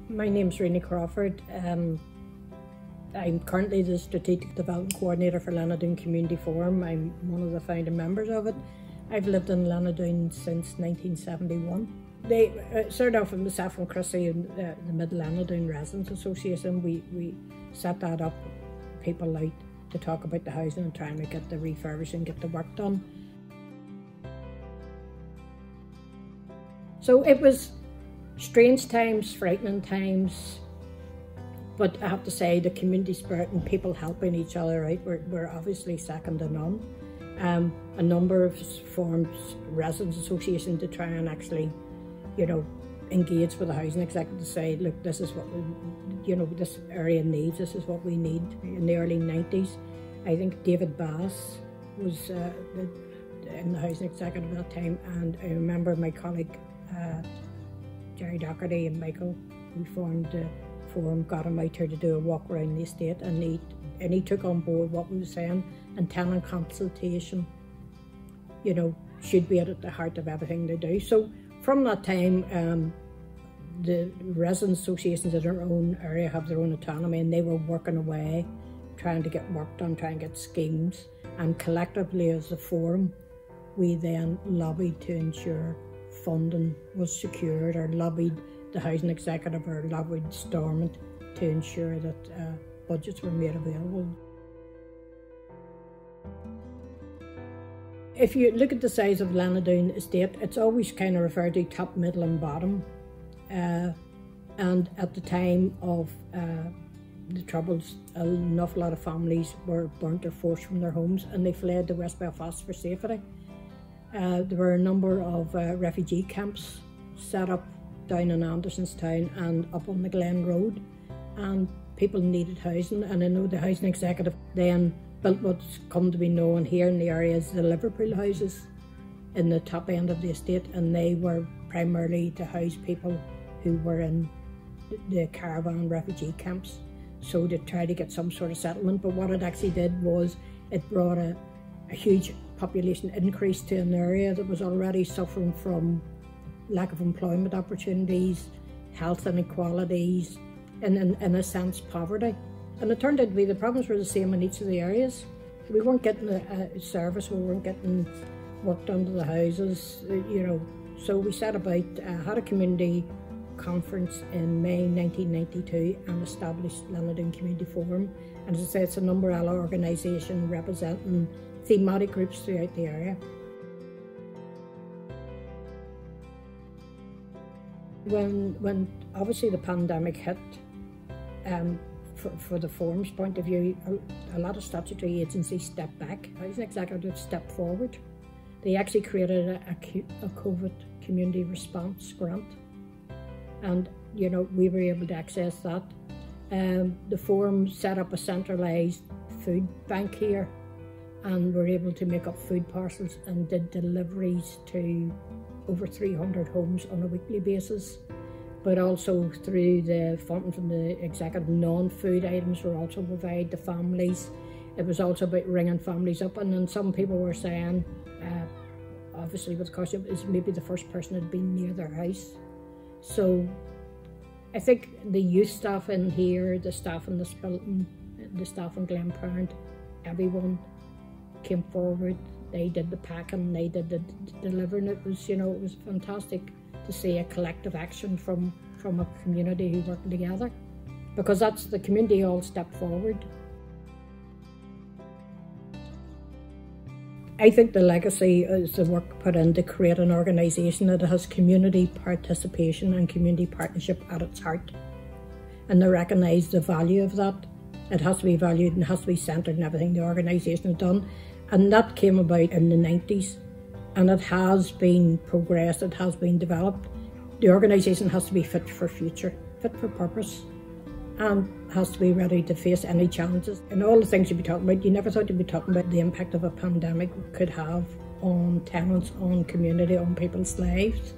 My name's Renee Crawford. I'm currently the Strategic Development Coordinator for Lenadoon Community Forum. I'm one of the founding members of it. I've lived in Lenadoon since 1971. They started off with myself and Chrissy and the Mid Lenadoon Residents Association. We set that up, people out to talk about the housing and trying to get the refurbishing, get the work done. So it was strange times, frightening times, but I have to say the community spirit and people helping each other out were obviously second to none. A number of formed residents association to try and actually, engage with the housing executive to say, look, this is what this area needs, this is what we need. In the early 90s, I think David Bass was in the housing executive at that time, and I remember my colleague Jerry Doherty and Michael, who formed the forum, got him out here to do a walk around the estate, and he took on board what we were saying, and tenant consultation, should be at the heart of everything they do. So from that time, the resident associations in their own area have their own autonomy, and they were working away, trying to get work done, trying to get schemes, and collectively as a forum, we then lobbied to ensure funding was secured, or lobbied the housing executive, or lobbied Stormont to ensure that budgets were made available. If you look at the size of Lenadoon estate, it's always kind of referred to top, middle and bottom. And at the time of the Troubles, an awful lot of families were burnt or forced from their homes, and they fled to West Belfast for safety. There were a number of refugee camps set up down in Andersonstown and up on the Glen Road, and people needed housing. And I know the housing executive then built what's come to be known here in the area as the Liverpool houses in the top end of the estate, and they were primarily to house people who were in the caravan refugee camps, so to try to get some sort of settlement. But what it actually did was it brought a huge population increase to an area that was already suffering from lack of employment opportunities, health inequalities, and in a sense poverty. And it turned out to be the problems were the same in each of the areas. We weren't getting a service, we weren't getting work done to the houses, So we set about, had a community conference in May 1992 and established Lenadoon Community Forum. And as I say, it's an umbrella organisation representing thematic groups throughout the area. When obviously the pandemic hit, for the forum's point of view, a lot of statutory agencies stepped back. Housing executives stepped forward. They actually created a COVID community response grant, and we were able to access that. The forum set up a centralised food bank here, and were able to make up food parcels and did deliveries to over 300 homes on a weekly basis. But also through the funding from the executive, non-food items were also provided to families. It was also about ringing families up, and then some people were saying, obviously with course it was maybe the first person had been near their house. So I think the youth staff in here, the staff in this building, the staff in Glenparent, everyone came forward. They did the packing, they did the delivering. It was, it was fantastic to see a collective action from a community who worked together, because that's the community all stepped forward. I think the legacy is the work put in to create an organisation that has community participation and community partnership at its heart, and to recognise the value of that. It has to be valued and has to be centred in everything the organisation has done, and that came about in the 90s. And it has been progressed, it has been developed. The organisation has to be fit for future, fit for purpose, and has to be ready to face any challenges. And all the things you'd be talking about, you never thought you'd be talking about the impact of a pandemic could have on tenants, on community, on people's lives.